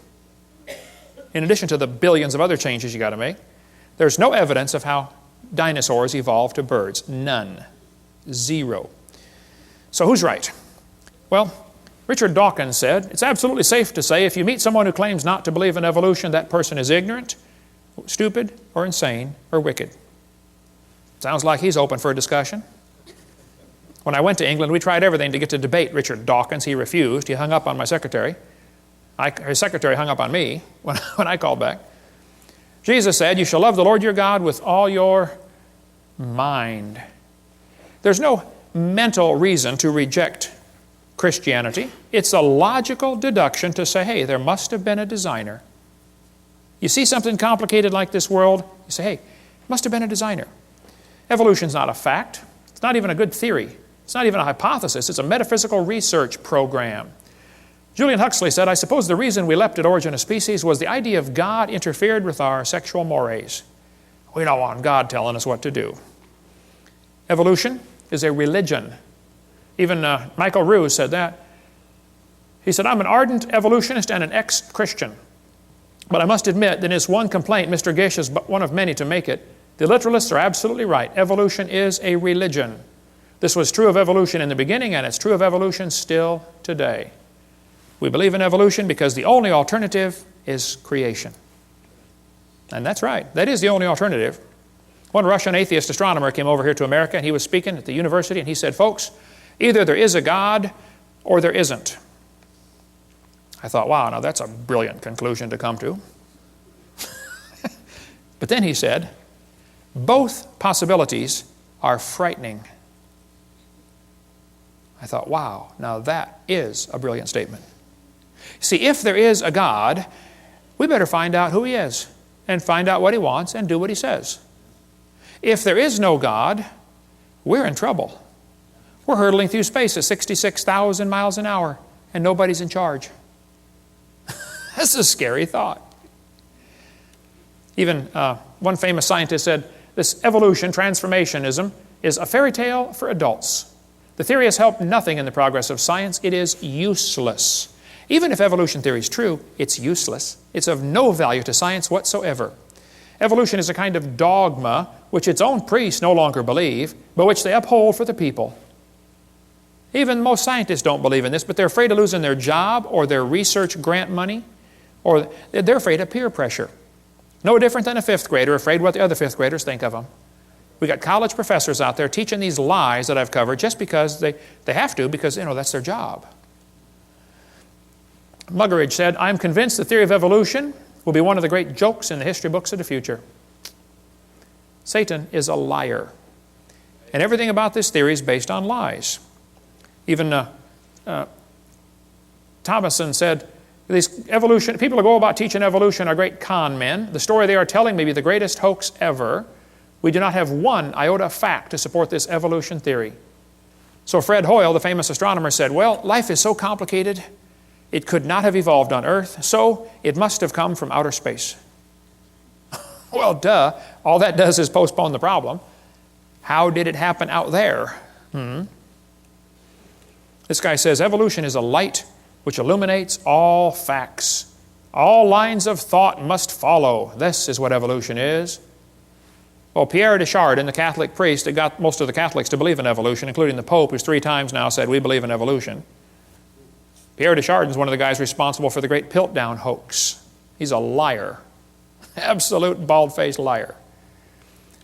In addition to the billions of other changes you got to make, there's no evidence of how dinosaurs evolved to birds. None. Zero. So who's right? Well, Richard Dawkins said, it's absolutely safe to say if you meet someone who claims not to believe in evolution, that person is ignorant, stupid, or insane, or wicked. Sounds like he's open for a discussion. When I went to England, we tried everything to get to debate Richard Dawkins. He refused. He hung up on my secretary. His secretary hung up on me when I called back. Jesus said, you shall love the Lord your God with all your mind. There's no mental reason to reject Christianity. It's a logical deduction to say, hey, there must have been a designer. You see something complicated like this world, you say, hey, must have been a designer. Evolution's not a fact. It's not even a good theory. It's not even a hypothesis. It's a metaphysical research program. Julian Huxley said, I suppose the reason we leapt at origin of species was the idea of God interfered with our sexual mores. We don't want God telling us what to do. Evolution is a religion. Even Michael Ruse said that. He said, I'm an ardent evolutionist and an ex-Christian. But I must admit that is one complaint, Mr. Gish is but one of many to make it. The literalists are absolutely right. Evolution is a religion. This was true of evolution in the beginning, and it's true of evolution still today. We believe in evolution because the only alternative is creation. And that's right. That is the only alternative. One Russian atheist astronomer came over here to America, and he was speaking at the university, and he said, folks, either there is a God or there isn't. I thought, wow, now that's a brilliant conclusion to come to. But then he said, both possibilities are frightening. I thought, wow, now that is a brilliant statement. See, if there is a God, we better find out who He is and find out what He wants and do what He says. If there is no God, we're in trouble. We're hurtling through space at 66,000 miles an hour and nobody's in charge. That's a scary thought. Even one famous scientist said, this evolution, transformationism, is a fairy tale for adults. The theory has helped nothing in the progress of science. It is useless. Even if evolution theory is true, it's useless. It's of no value to science whatsoever. Evolution is a kind of dogma which its own priests no longer believe, but which they uphold for the people. Even most scientists don't believe in this, but they're afraid of losing their job or their research grant money, or they're afraid of peer pressure. No different than a fifth grader afraid what the other fifth graders think of them. We got college professors out there teaching these lies that I've covered just because they have to, because that's their job. Muggeridge said, "I'm convinced the theory of evolution will be one of the great jokes in the history books of the future." Satan is a liar. And everything about this theory is based on lies. Even Thomason said, "These evolution people who go about teaching evolution are great con men. The story they are telling may be the greatest hoax ever. We do not have one iota of fact to support this evolution theory." So Fred Hoyle, the famous astronomer, said, "Well, life is so complicated, it could not have evolved on Earth, so it must have come from outer space." Well, duh. All that does is postpone the problem. How did it happen out there? This guy says, "Evolution is a light which illuminates all facts. All lines of thought must follow. This is what evolution is." Well, Pierre de Chardin, the Catholic priest that got most of the Catholics to believe in evolution, including the Pope, who's 3 times now said, "We believe in evolution." Pierre de Chardin is one of the guys responsible for the great Piltdown hoax. He's a liar. Absolute bald-faced liar.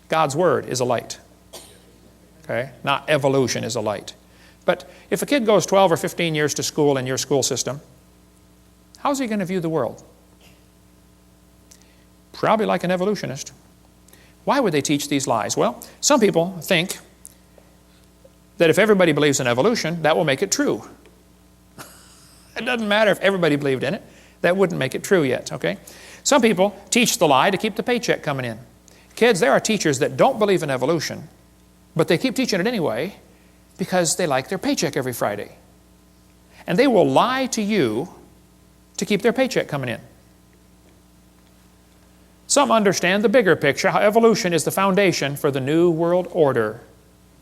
God's Word is a light. Okay? Not evolution is a light. But if a kid goes 12 or 15 years to school in your school system, how's he going to view the world? Probably like an evolutionist. Why would they teach these lies? Well, some people think that if everybody believes in evolution, that will make it true. It doesn't matter if everybody believed in it. That wouldn't make it true yet, okay? Some people teach the lie to keep the paycheck coming in. Kids, there are teachers that don't believe in evolution, but they keep teaching it anyway because they like their paycheck every Friday. And they will lie to you to keep their paycheck coming in. Some understand the bigger picture, how evolution is the foundation for the New World Order.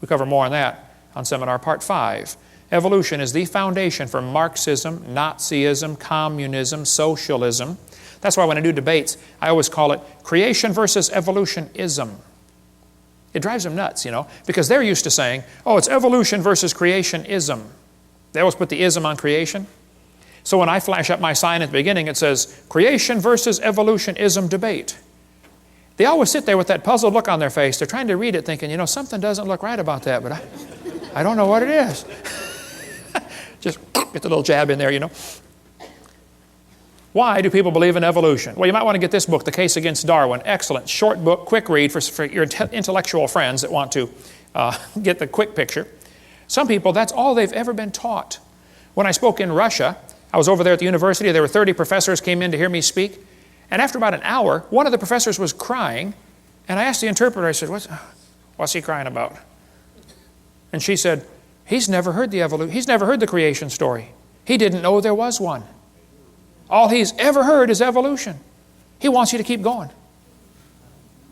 We cover more on that on Seminar Part 5. Evolution is the foundation for Marxism, Nazism, communism, socialism. That's why when I do debates, I always call it creation versus evolutionism. It drives them nuts, you know, because they're used to saying, "Oh, it's evolution versus creationism." They always put the ism on creation. So when I flash up my sign at the beginning, it says, "Creation versus evolutionism debate." They always sit there with that puzzled look on their face. They're trying to read it thinking, you know, something doesn't look right about that, but I don't know what it is. Just get the little jab in there, you know. Why do people believe in evolution? Well, you might want to get this book, The Case Against Darwin. Excellent, short book, quick read for your intellectual friends that want to get the quick picture. Some people, that's all they've ever been taught. When I spoke in Russia, I was over there at the university. There were 30 professors came in to hear me speak. And after about an hour, one of the professors was crying. And I asked the interpreter, I said, what's he crying about? And she said, he's never heard the creation story. He didn't know there was one. All he's ever heard is evolution. He wants you to keep going.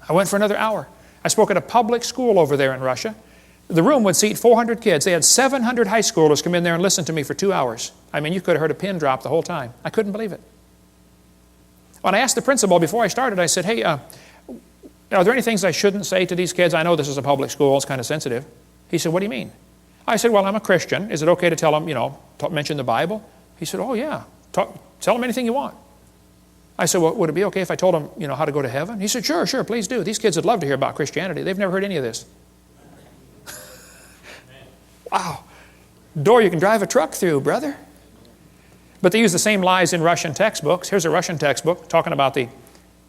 I went for another hour. I spoke at a public school over there in Russia. The room would seat 400 kids. They had 700 high schoolers come in there and listen to me for 2 hours. I mean, you could have heard a pin drop the whole time. I couldn't believe it. When I asked the principal before I started, I said, hey, are there any things I shouldn't say to these kids? I know this is a public school. It's kind of sensitive. He said, what do you mean? I said, well, I'm a Christian. Is it okay to tell them, mention the Bible? He said, oh, yeah. Tell them anything you want. I said, well, would it be okay if I told them, how to go to heaven? He said, sure, please do. These kids would love to hear about Christianity. They've never heard any of this. Wow. Door you can drive a truck through, brother. But they use the same lies in Russian textbooks. Here's a Russian textbook talking about the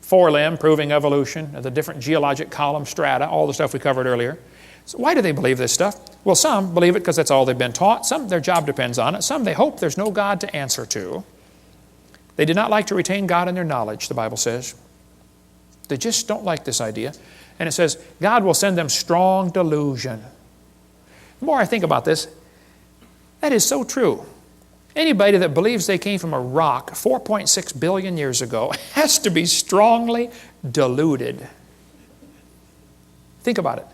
forelimb, proving evolution, the different geologic column strata, all the stuff we covered earlier. So why do they believe this stuff? Well, some believe it because that's all they've been taught. Some, their job depends on it. Some, they hope there's no God to answer to. They do not like to retain God in their knowledge, the Bible says. They just don't like this idea. And it says, God will send them strong delusion. The more I think about this, that is so true. Anybody that believes they came from a rock 4.6 billion years ago has to be strongly deluded. Think about it.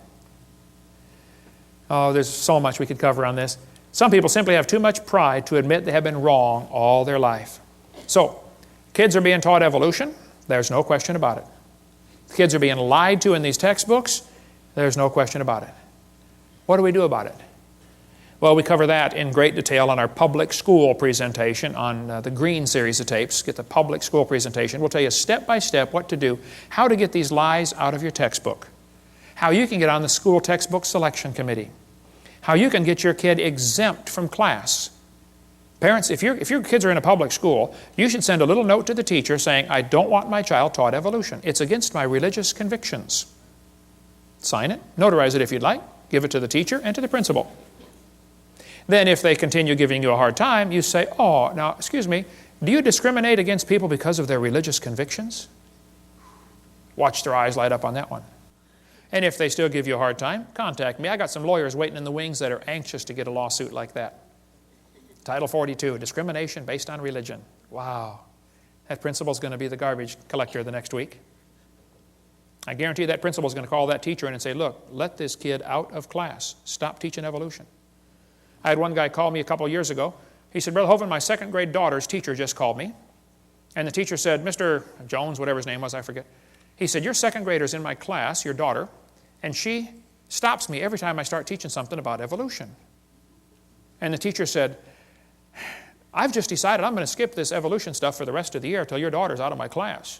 Oh, there's so much we could cover on this. Some people simply have too much pride to admit they have been wrong all their life. So, kids are being taught evolution. There's no question about it. Kids are being lied to in these textbooks. There's no question about it. What do we do about it? Well, we cover that in great detail on our public school presentation on the Green series of tapes. Get the public school presentation. We'll tell you step by step what to do, how to get these lies out of your textbook, how you can get on the school textbook selection committee, how you can get your kid exempt from class, Parents, if your kids are in a public school, you should send a little note to the teacher saying, I don't want my child taught evolution. It's against my religious convictions. Sign it, notarize it if you'd like, give it to the teacher and to the principal. Then if they continue giving you a hard time, you say, oh, now, excuse me, do you discriminate against people because of their religious convictions? Watch their eyes light up on that one. And if they still give you a hard time, contact me. I got some lawyers waiting in the wings that are anxious to get a lawsuit like that. Title 42, discrimination based on religion. Wow. That principal's going to be the garbage collector the next week. I guarantee that principal's going to call that teacher in and say, look, let this kid out of class. Stop teaching evolution. I had one guy call me a couple of years ago. He said, Brother Hovind, my second grade daughter's teacher just called me. And the teacher said, Mr. Jones, whatever his name was, I forget. He said, your second grader's in my class, your daughter, and she stops me every time I start teaching something about evolution. And the teacher said, I've just decided I'm going to skip this evolution stuff for the rest of the year until your daughter's out of my class.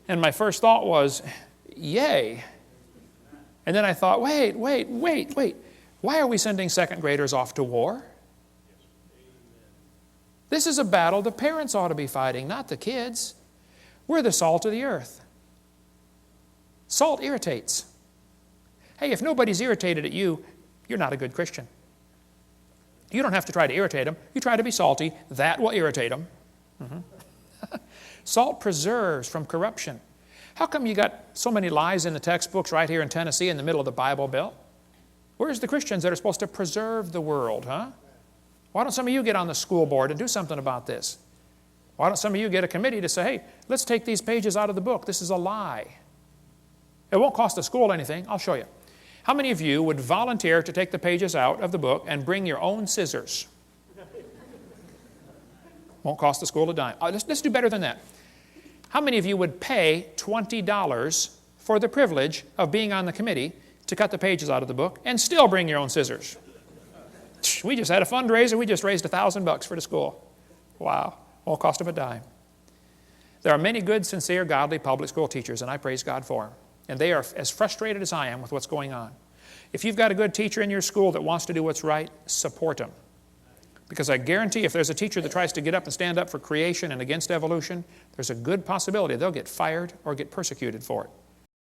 And my first thought was, yay. And then I thought, wait. Why are we sending second graders off to war? This is a battle the parents ought to be fighting, not the kids. We're the salt of the earth. Salt irritates. Hey, if nobody's irritated at you, you're not a good Christian. You don't have to try to irritate them. You try to be salty. That will irritate them. Salt preserves from corruption. How come you got so many lies in the textbooks right here in Tennessee in the middle of the Bible Belt? Where's the Christians that are supposed to preserve the world, huh? Why don't some of you get on the school board and do something about this? Why don't some of you get a committee to say, hey, let's take these pages out of the book. This is a lie. It won't cost the school anything. I'll show you. How many of you would volunteer to take the pages out of the book and bring your own scissors? Won't cost the school a dime. Let's do better than that. How many of you would pay $20 for the privilege of being on the committee to cut the pages out of the book and still bring your own scissors? We just had a fundraiser. We just raised $1,000 for the school. Wow. Won't cost them a dime. There are many good, sincere, godly public school teachers, and I praise God for them. And they are as frustrated as I am with what's going on. If you've got a good teacher in your school that wants to do what's right, support them. Because I guarantee if there's a teacher that tries to get up and stand up for creation and against evolution, there's a good possibility they'll get fired or get persecuted for it.